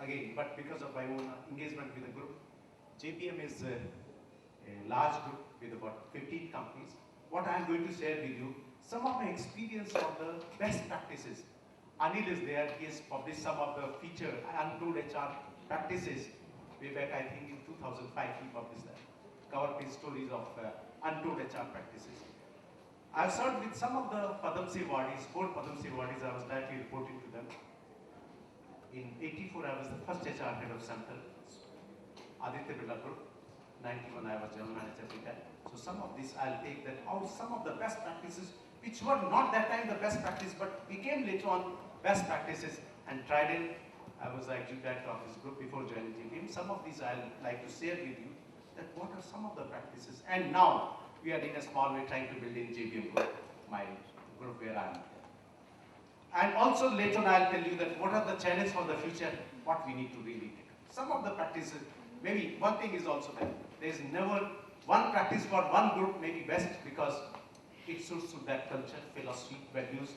again, but because of my own engagement with the group, JPM is a large group with about 15 companies. What I'm going to share with you, some of my experience of the best practices. Anil is there, he has published some of the featured untold HR practices. Way back, I think in 2005, he published that. Cover page stories of untold HR practices. I've served with some of the Padam Shri awardees, 4 Padam Shri awardees, I was directly reporting to them. In 84, I was the first HR head of Central, Aditya Birla Group. 91, I was general manager with that. So some of this I'll take that out, some of the best practices, which were not that time the best practice, but became later on best practices. And Trident, I was the executive director of this group before joining JPM. Some of these I'll like to share with you, that what are some of the practices. And now, we are in a small way trying to build in JPM group, my group where I am. And also later on I'll tell you that what are the challenges for the future, what we need to really take. Some of the practices, maybe one thing is also that there is never one practice for one group may be best because it suits to that culture, philosophy, values,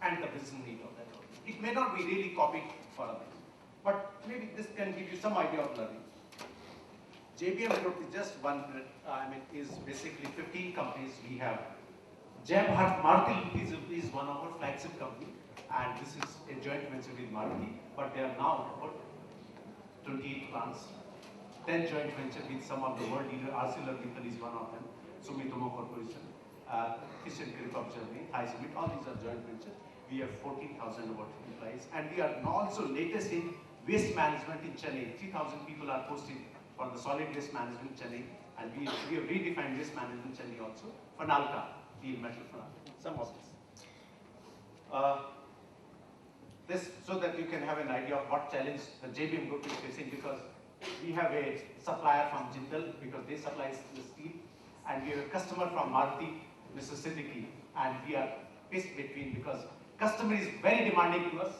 and the business need of that. It may not be really copied for others, but maybe this can give you some idea of learning. JPM Group is just one, is basically 15 companies we have. Jai Bharat Maruti is one of our flagship company, and this is a joint venture with Maruti, but they are now about 28 plants, 10 joint venture with some of the world leaders. ArcelorMittal is one of them, Sumitomo Corporation, Fish and Grip of Germany, Thai Cement, all these are joint venture. We have 14,000 about employees, and we are now also latest in waste management in Chennai. 3,000 people are posted for the solid waste management Chennai, and we have redefined waste management Chennai also for Nalka, steel metal for some of this. So that you can have an idea of what challenge the JPM Group is facing, because we have a supplier from Jindal because they supply the steel, and we have a customer from Maruti, Mr. Siddiqui, and we are pissed between because customer is very demanding to us,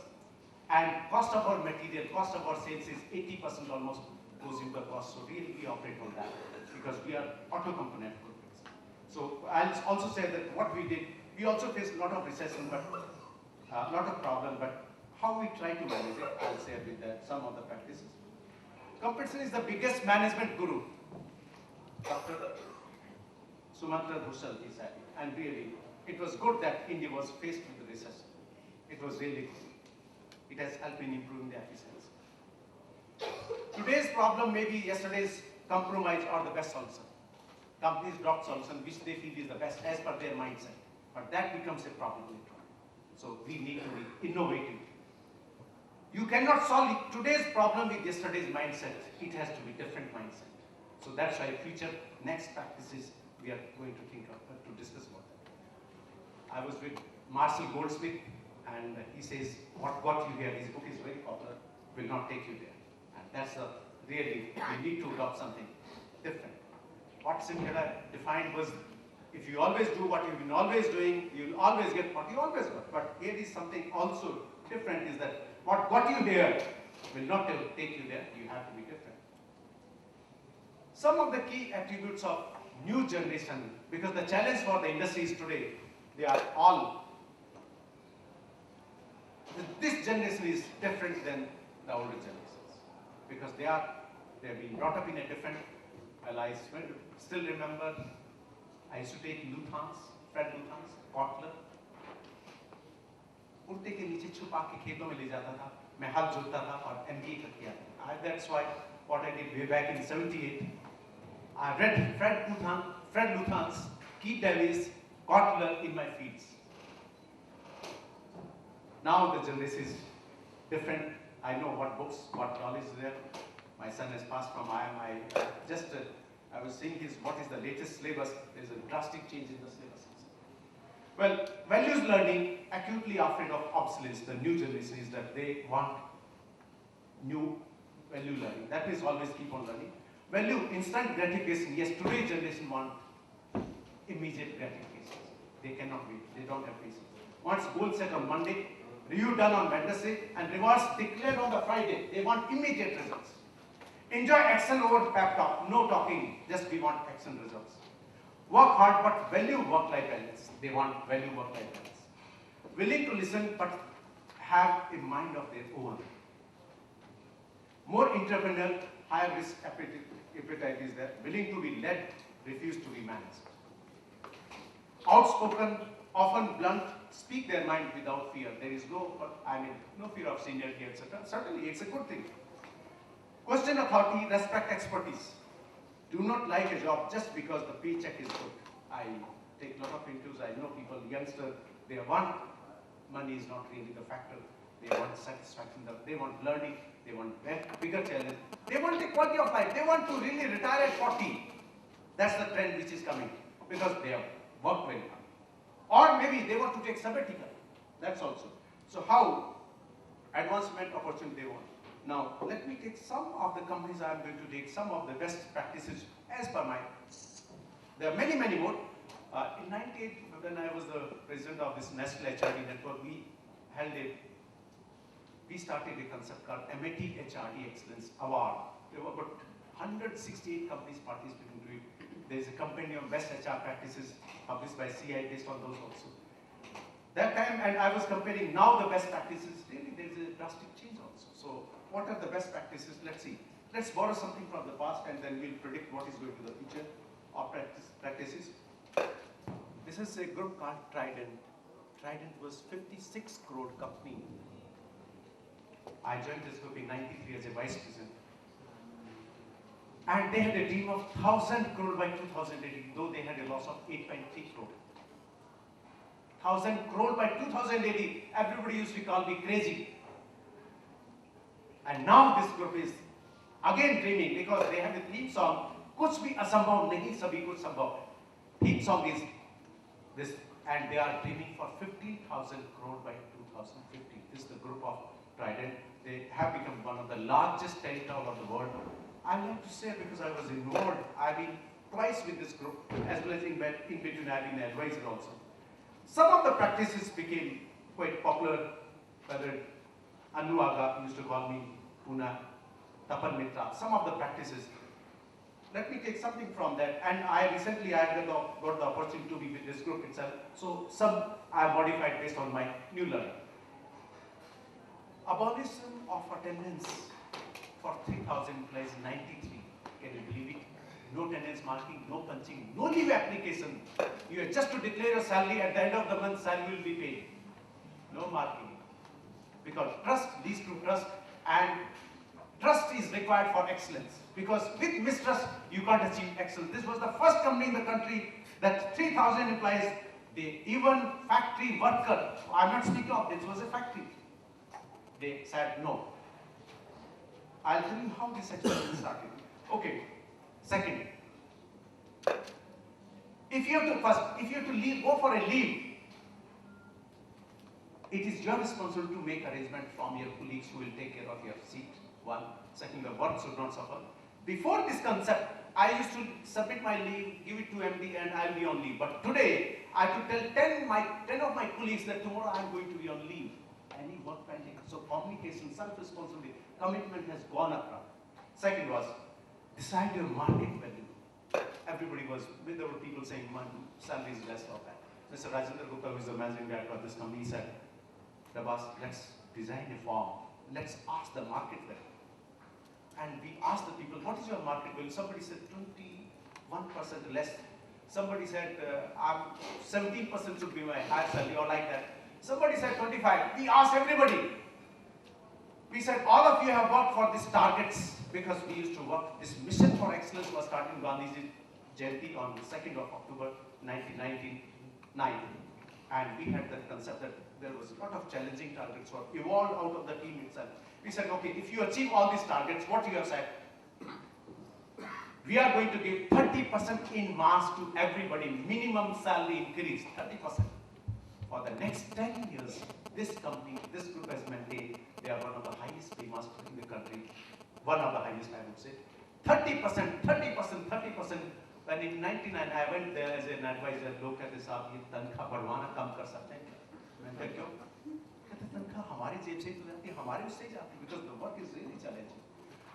and cost of our material, cost of our sales is 80% almost goes into the cost. So really we operate on that because we are auto component companies. So I'll also say that what we did, we also faced a lot of recession, but a lot of problem, but how we try to manage it, I'll share with that some of the practices. Competition is the biggest management guru. Dr. Sumatra Bhushal is happy, and really, it was good that India was faced with the recession. It was really good. It has helped in improving the efficiency. Today's problem may be yesterday's compromise or the best solution. Companies drop solution which they feel is the best as per their mindset, but that becomes a problem later on. So we need to be innovative. You cannot solve today's problem with yesterday's mindset. It has to be different mindset. So that's why future next practices we are going to think of to discuss about that. I was with Marcel Goldsmith, and he says, what got you here? His book is very popular, will not take you there. And that's really, we need to adopt something different. What Simhera defined was, if you always do what you've been always doing, you'll always get what you always got. But here is something also different, is that what got you here will not take you there. You have to be different. Some of the key attributes of new generation, because the challenge for the industries today, they are all, this generation is different than the older generations, because they have been brought up in a different, well, I still remember, I used to take Luthans, Fred Luthans, Kotler, कुर्ते के नीचे छुपा के खेतों में ले जाता था, मैं हल जोतता था और MBA कर किया था. That's why what I did way back in '78. I read Fred Luthans, Keith Davis, Kotler in my fields. Now the generation is different. I know what books, what knowledge is there. My son has passed from IIM. I was seeing what is the latest syllabus. There's a drastic change in the syllabus. Well, values learning, acutely afraid of obsolescence. The new generation is that they want new value learning. That is always keep on learning. Value instant gratification. Yes, today's generation want immediate gratification. They cannot wait. They don't have patience. Once goal set on Monday, review done on Wednesday, and rewards declared on the Friday. They want immediate results. Enjoy action over pep talk. No talking. Just we want action results. Work hard, but value work-life balance. They want value work-life balance. Willing to listen, but have a mind of their own. entrepreneurial, higher risk appetite is there, willing to be led, refuse to be managed. Outspoken, often blunt, speak their mind without fear. There is no fear of seniority, etc. Certainly, it's a good thing. Question authority, respect expertise. Do not like a job just because the paycheck is good. I take a lot of interviews. I know people, youngsters, they want money is not really the factor. They want satisfaction. They want learning. They want bigger challenge. They want the quality of life. They want to really retire at 40. That's the trend which is coming because they have worked very hard. Or maybe they want to take sabbatical. That's also. So how advancement opportunity they want. Now, let me take some of the companies I am going to take, some of the best practices as per my. There are many, many more. In 98, when I was the president of this Nestle HRD network, we started a concept called MAT HRD Excellence Award. There were about 168 companies participating to it. There is a compendium of best HR practices published by CI based on those also. That time, and I was comparing now the best practices, really there is a drastic change also. So what are the best practices? Let's see. Let's borrow something from the past and then we'll predict what is going to the future of practices. This is a group called Trident. Trident was 56 crore company. I joined this group in 93 as a vice president. And they had a dream of 1,000 crore by 2018, though they had a loss of 8.3 crore. 1,000 crore by 2018, everybody used to call me crazy. And now this group is again dreaming because they have a theme song, Kuch bhi asambhav nahi, sabhi kuch sambhav. Theme song is this, and they are dreaming for 15,000 crore by 2050. This is the group of Trident. They have become one of the largest telecom of the world. I like to say because I was involved, I've been twice with this group, as well as in between I've been an advisor also. Some of the practices became quite popular, whether Anu Aga used to call me Puna, Tapan Mitra, some of the practices. Let me take something from that. And I recently got the opportunity to be with this group itself. So some I have modified based on my new learning. Abolition of attendance for 3,000 employees in 93. Can you believe it? No attendance marking, no punching, no leave application. You are just to declare your salary at the end of the month, salary will be paid. No marking. Because trust leads to trust, and trust is required for excellence. Because with mistrust, you can't achieve excellence. This was the first company in the country that 3,000 employees, they even factory worker, I'm not speaking of this, was a factory. They said no. I'll tell you how this experiment started. Okay. Second, if you have to leave, go for a leave, it is your responsibility to make arrangement from your colleagues who will take care of your seat. One. Second, the work should not suffer. Before this concept, I used to submit my leave, give it to MD, and I'll be on leave. But today, I have to tell 10 of my colleagues that tomorrow I'm going to be on leave. Any work pending. So communication, self-responsibility, commitment has gone up. Second was, decide your market value. Everybody was, there were people saying, salary is less or that. Mr. Rajendra Gupta, who is the managing director of this company, said, Dabas, let's design a form. Let's ask the market value. And we asked the people, what is your market value? Somebody said 21% less. Somebody said, 17% should be my higher salary, or like that. Somebody said 25. We asked everybody. We said, all of you have worked for these targets because we used to work. This mission for excellence was started in Gandhi's Jayanti on the 2nd of October 1999. And we had that concept that there was a lot of challenging targets were evolved out of the team itself. We said, okay, if you achieve all these targets, what you have said, we are going to give 30% in mass to everybody, minimum salary increase, 30%. For the next 10 years, this company, this group has maintained, they are one of the highest pay masters in the country. One of the highest, I would say. 30%, 30%, 30%. When in 99, I went there as an advisor, लोग कहते साहब ये तनख्वाह बढ़वाना कम कर सकते हैं क्या? मैं कहा क्यों? कहते तनख्वाह हमारे जेब से ही तो जाती है, हमारे उससे ही जाती है, because the work is really challenging.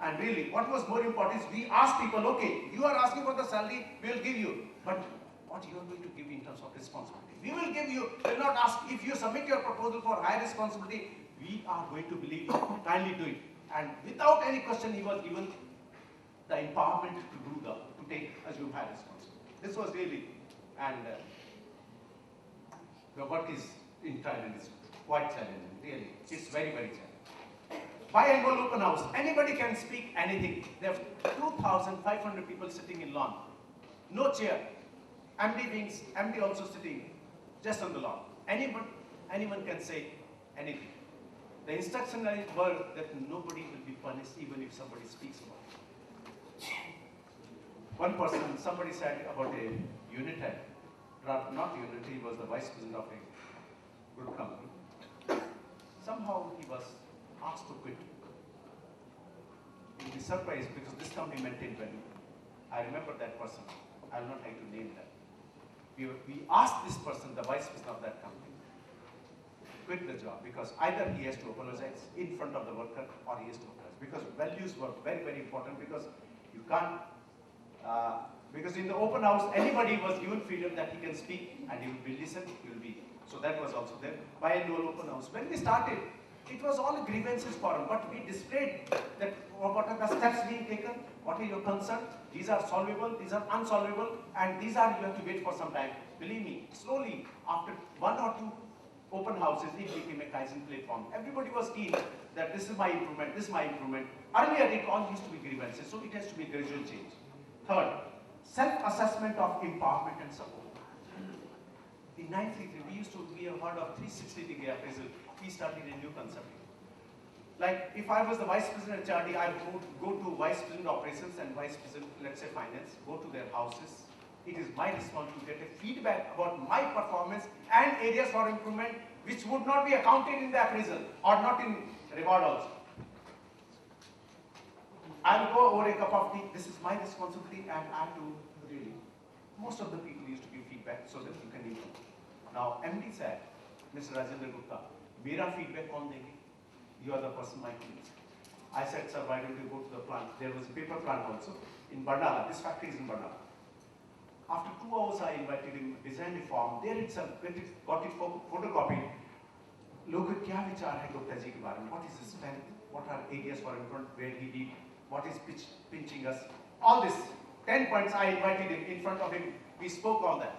And really, what was more important is we asked people, okay, you are asking for the salary, we will give you, but what you are going to give in terms of responsibility? We will give you, we will not ask if you submit your proposal for high responsibility, we are going to believe you, kindly do it. And without any question, he was given the empowerment to take assume high responsibility. This was really, and the work is in Thailand is quite challenging, really. It's very, very challenging. Biannual open house, anybody can speak anything. There are 2,500 people sitting in lawn, no chair. MD also sitting just on the lawn. Anyone can say anything. The instruction were that nobody will be punished even if somebody speaks about it. One person, somebody said about a unit head, not unit, he was the vice president of a group company. Somehow he was asked to quit. You'll be surprised because this company maintained value. I remember that person. I will not like to name that. We asked this person, the vice president of that company, quit the job because either he has to apologize in front of the worker or he has to apologize because values were very, very important because you can't, because in the open house, anybody was given freedom that he can speak and he will be listened, he will be. So that was also there. Biannual open house. When we started, it was all a grievances forum, but we displayed that what are the steps being taken, what are your concerns, these are solvable, these are unsolvable, and these are you have to wait for some time. Believe me, slowly, after 1 or 2 open houses, it became a Kaizen platform. Everybody was keen that this is my improvement, this is my improvement. Earlier, it all used to be grievances, so it has to be gradual change. Third, self-assessment of empowerment and support. In 1993, we have heard of 360-degree appraisal. We started a new concept. Like, if I was the vice president HRD, I would go to vice president operations and vice president, let's say finance, go to their houses. It is my responsibility to get a feedback about my performance and areas for improvement, which would not be accounted in the appraisal or not in reward also. I will go over a cup of tea. This is my responsibility, and I have to really. Most of the people used to give feedback so that you can improve. Now, MD said, Mr. Rajendra Gupta, mera feedback kaun denge? You are the person my colleagues. I said, sir, why don't you go to the plant? There was a paper plant also in Bardala. This factory is in Bardala. After 2 hours, I invited him, designed a form. There itself, got it photocopied. Look at kya vichar hai Gupta ji ke baare mein. What is his strength? What are areas for improvement where he did? What is pinching us? All this, 10 points I invited him in front of him. We spoke all that.